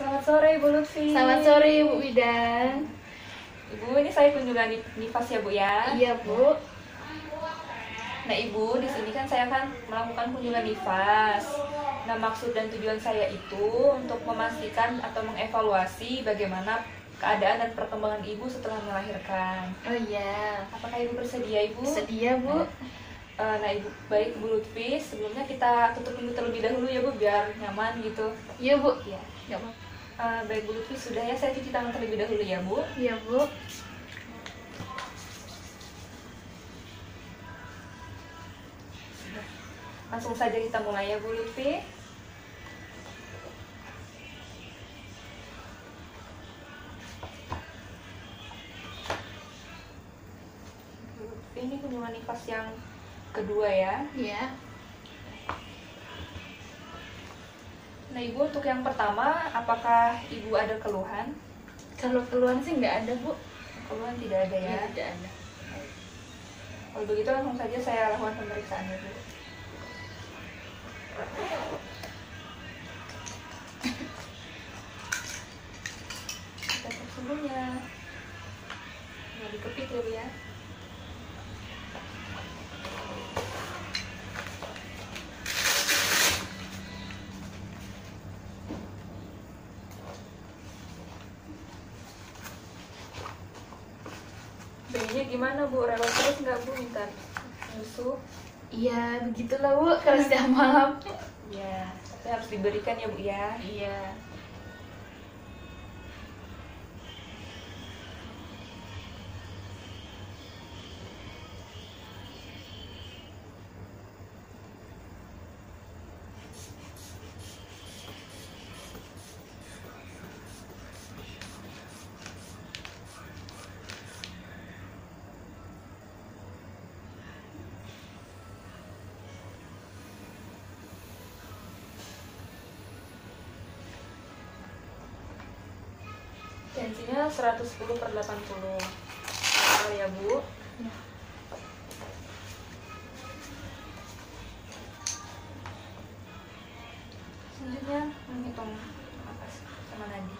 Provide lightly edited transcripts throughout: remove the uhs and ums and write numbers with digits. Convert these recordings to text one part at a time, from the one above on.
Selamat sore Ibu Lutfi. Selamat sore Bu Widan. Ibu, ini saya kunjungan nifas ya Bu ya? Iya Bu. Nah Ibu, di sini kan saya akan melakukan kunjungan nifas. Nah maksud dan tujuan saya itu untuk memastikan atau mengevaluasi bagaimana keadaan dan perkembangan Ibu setelah melahirkan. Oh iya. Apakah Ibu bersedia Ibu? Bersedia Bu. Nah Ibu, baik Bu Lutfi, sebelumnya kita tutup pintu terlebih dahulu ya Bu, biar nyaman gitu. Iya Bu. Iya. Nggak apa. Baik Bu Lutfi, sudah ya, saya cuci tangan terlebih dahulu ya Bu. Iya Bu. Langsung saja kita mulai ya Bu Lutfi. Ini kunjungan nifas yang kedua ya. Iya. Nah Ibu, untuk yang pertama, apakah Ibu ada keluhan? Kalau keluhan sih nggak ada Bu. Keluhan tidak ada ya? Iya, tidak ada. Kalau begitu langsung saja saya lakukan pemeriksaan ya Bu. Kita cek suhunya. Nah, dikepit ya Bu ya. Bayinya gimana Bu? Rewel terus nggak Bu minta susu? Iya, begitulah Bu kalau setiap malam. Ya, tapi harus diberikan ya Bu ya. Iya. Tensinya 110/80. Normal ya Bu. Ya. Selanjutnya menghitung nafas sama nadi.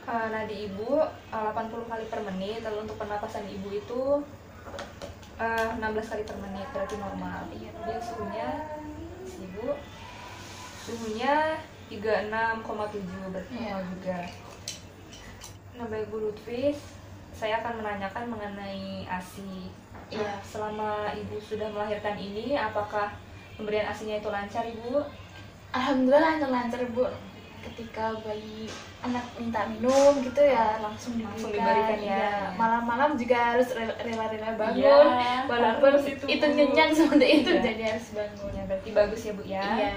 Nadi Ibu 80 kali per menit, lalu untuk pernapasan Ibu itu 16 kali per menit, berarti normal. Iya, kemudian suhunya Ibu suhunya 36,7, berarti normal juga. Nah baik Bu Lutfi, saya akan menanyakan mengenai ASI. Iya. Selama Ibu sudah melahirkan ini, apakah pemberian ASINya itu lancar Ibu? Alhamdulillah lancar-lancar Bu. Ketika bayi anak minta minum gitu ya langsung diberikan ya. Iya. Malam-malam juga harus rela-rela bangun. Iya, Walaupun harus itu Bu. nyenyak seperti itu Iya. jadi harus bangun. Ya, berarti bagus ya Bu ya. Iya.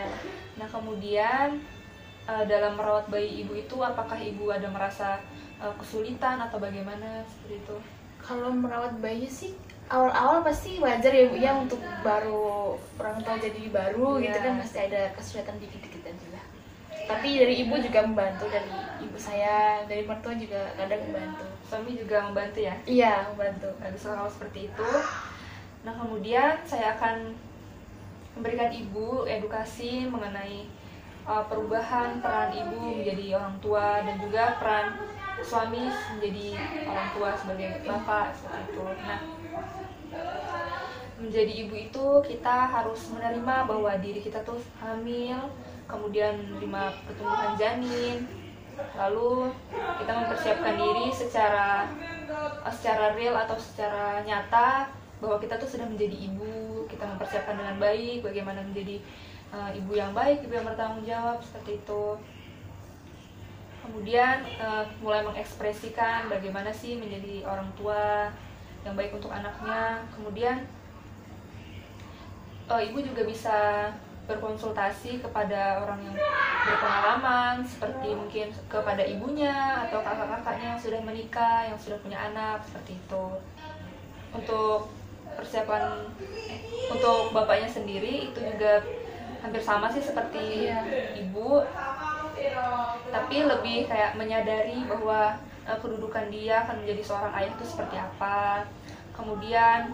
Nah kemudian dalam merawat bayi Ibu itu, apakah Ibu ada merasa kesulitan atau bagaimana seperti itu? Kalau merawat bayi sih awal-awal pasti wajar ya Bu ya, untuk baru orang tua jadi baru Iya. gitu kan pasti ada kesulitan dikit-dikit aja lah. Tapi dari ibu juga membantu, dari ibu saya, dari mertua juga kadang membantu. Suami juga membantu ya? Iya, membantu. Baguslah kalau seperti itu. Nah kemudian saya akan memberikan Ibu edukasi mengenai perubahan peran Ibu menjadi orang tua dan juga peran suami menjadi orang tua sebagai bapak seperti itu. Nah menjadi ibu itu kita harus menerima bahwa diri kita tuh hamil, kemudian menerima pertumbuhan janin, lalu kita mempersiapkan diri secara real atau secara nyata bahwa kita tuh sudah menjadi ibu. Kita mempersiapkan dengan baik bagaimana menjadi ibu yang baik, ibu yang bertanggung jawab seperti itu. Kemudian mulai mengekspresikan bagaimana sih menjadi orang tua yang baik untuk anaknya. Kemudian ibu juga bisa berkonsultasi kepada orang yang berpengalaman, seperti mungkin kepada ibunya atau kakak-kakaknya yang sudah menikah, yang sudah punya anak, seperti itu. Untuk persiapan untuk bapaknya sendiri itu juga hampir sama sih seperti ibu, tapi lebih kayak menyadari bahwa kedudukan dia akan menjadi seorang ayah itu seperti apa. Kemudian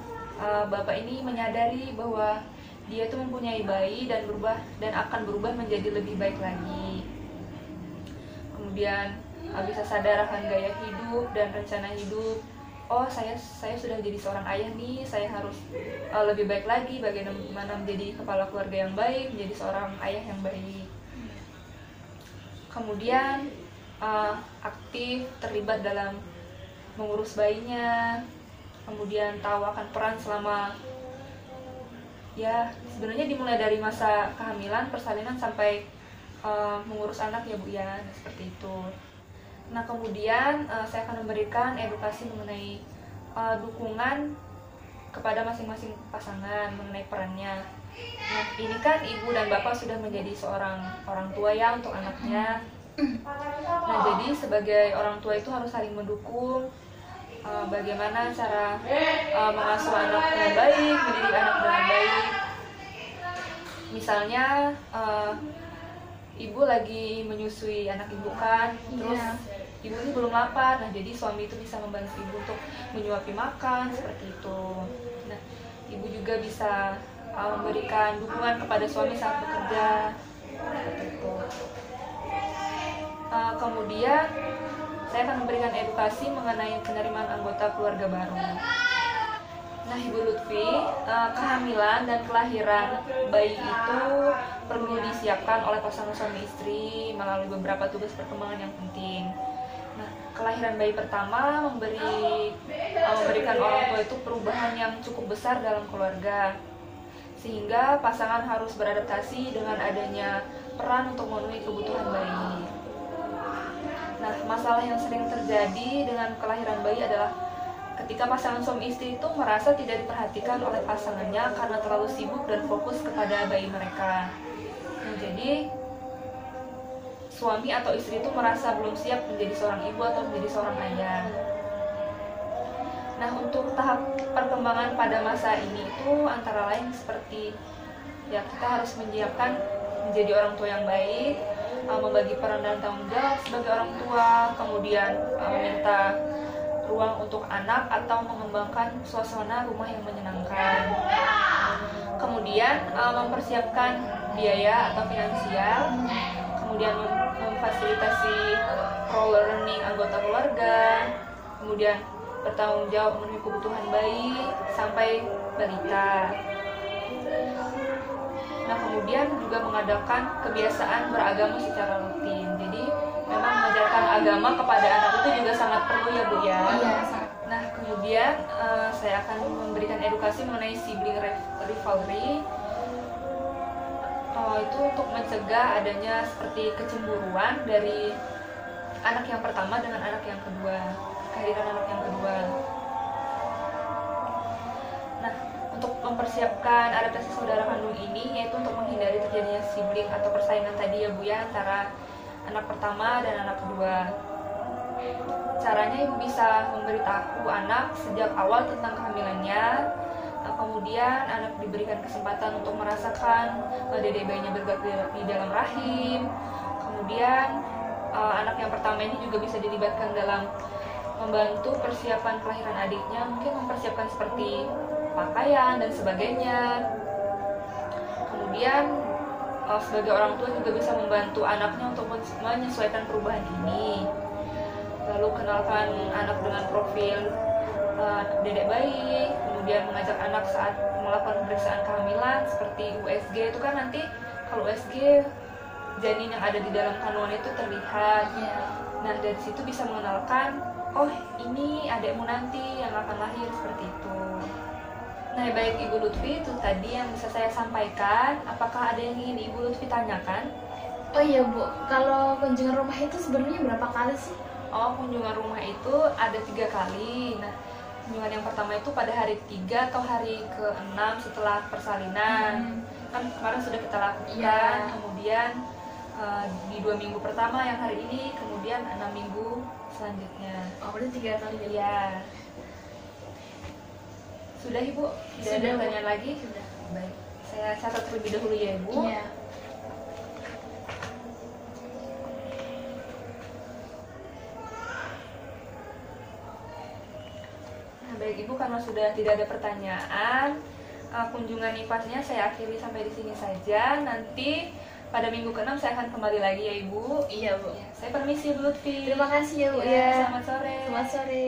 bapak ini menyadari bahwa dia itu mempunyai bayi dan akan berubah menjadi lebih baik lagi. Kemudian bisa sadar akan gaya hidup dan rencana hidup. Oh, saya sudah jadi seorang ayah nih, saya harus lebih baik lagi bagaimana menjadi kepala keluarga yang baik, menjadi seorang ayah yang baik. Kemudian aktif terlibat dalam mengurus bayinya, kemudian tahu akan peran selama, ya sebenarnya dimulai dari masa kehamilan, persalinan sampai mengurus anak ya Bu ya, seperti itu. Nah kemudian saya akan memberikan edukasi mengenai dukungan kepada masing-masing pasangan mengenai perannya. Nah ini kan ibu dan bapak sudah menjadi seorang orang tua ya untuk anaknya. Nah jadi sebagai orang tua itu harus saling mendukung, bagaimana cara mengasuh anak dengan baik, mendidik anak dengan baik. Misalnya ibu lagi menyusui anak ibu kan, terus ibu ini belum lapar, nah jadi suami itu bisa membantu ibu untuk menyuapi makan seperti itu. Nah ibu juga bisa memberikan dukungan kepada suami saat bekerja seperti itu. Kemudian saya akan memberikan edukasi mengenai penerimaan anggota keluarga baru. Nah Ibu Lutfi, kehamilan dan kelahiran bayi itu perlu disiapkan oleh pasangan suami istri melalui beberapa tugas perkembangan yang penting. Nah, kelahiran bayi pertama memberikan orang tua itu perubahan yang cukup besar dalam keluarga, sehingga pasangan harus beradaptasi dengan adanya peran untuk memenuhi kebutuhan bayi. Nah, masalah yang sering terjadi dengan kelahiran bayi adalah ketika pasangan suami istri itu merasa tidak diperhatikan oleh pasangannya karena terlalu sibuk dan fokus kepada bayi mereka. Nah, jadi suami atau istri itu merasa belum siap menjadi seorang ibu atau menjadi seorang ayah. Nah, untuk tahap perkembangan pada masa ini itu antara lain seperti ya kita harus menyiapkan menjadi orang tua yang baik, membagi peran dan tanggung jawab sebagai orang tua, kemudian meminta ruang untuk anak atau mengembangkan suasana rumah yang menyenangkan. Kemudian mempersiapkan biaya atau finansial, kemudian memfasilitasi role learning anggota keluarga, kemudian bertanggung jawab memenuhi kebutuhan bayi sampai balita. Nah kemudian juga mengadakan kebiasaan beragama secara rutin. Jadi memang mengajarkan agama kepada anak itu juga sangat perlu ya Bu ya. Nah kemudian saya akan memberikan edukasi mengenai sibling rivalry. Itu untuk mencegah adanya seperti kecemburuan dari anak yang pertama dengan anak yang kedua, kehadiran anak yang kedua. Nah untuk mempersiapkan adaptasi saudara kandung ini yaitu untuk menghindari terjadinya sibling atau persaingan tadi ya Bu ya antara anak pertama dan anak kedua. Caranya ibu bisa memberitahu anak sejak awal tentang kehamilannya, kemudian anak diberikan kesempatan untuk merasakan dede bayinya bergerak di dalam rahim. Kemudian anak yang pertama ini juga bisa dilibatkan dalam membantu persiapan kelahiran adiknya, mungkin mempersiapkan seperti pakaian dan sebagainya. Kemudian sebagai orang tua juga bisa membantu anaknya untuk menyesuaikan perubahan ini. Lalu kenalkan anak dengan profil dedek bayi, kemudian mengajak anak saat melakukan pemeriksaan kehamilan seperti USG. Itu kan nanti kalau USG janin yang ada di dalam kandungan itu terlihat. Nah dari situ bisa mengenalkan, oh ini adekmu nanti yang akan lahir, seperti itu. Nah baik Ibu Lutfi, itu tadi yang bisa saya sampaikan. Apakah ada yang ingin Ibu Lutfi tanyakan? Oh iya Bu, kalau kunjungan rumah itu sebenarnya berapa kali sih? Oh kunjungan rumah itu ada 3 kali. Nah kunjungan yang pertama itu pada hari 3 atau hari ke-6 setelah persalinan. Kan kemarin sudah kita lakukan. Kemudian di 2 minggu pertama yang hari ini, kemudian 6 minggu selanjutnya. Oh berarti 3 kali ya? Iya. Sudah Ibu? Tidak ada pertanyaan lagi? Sudah. Baik, saya catat terlebih dahulu ya Ibu. Iya. Baik Ibu, karena sudah tidak ada pertanyaan, kunjungan IPAS-nya saya akhiri sampai di sini saja. Nanti pada minggu ke-6 saya akan kembali lagi ya Ibu. Iya Bu. Ya, saya permisi Bu Lutfi. Terima kasih ya Bu Ya, ya. selamat sore. Selamat sore.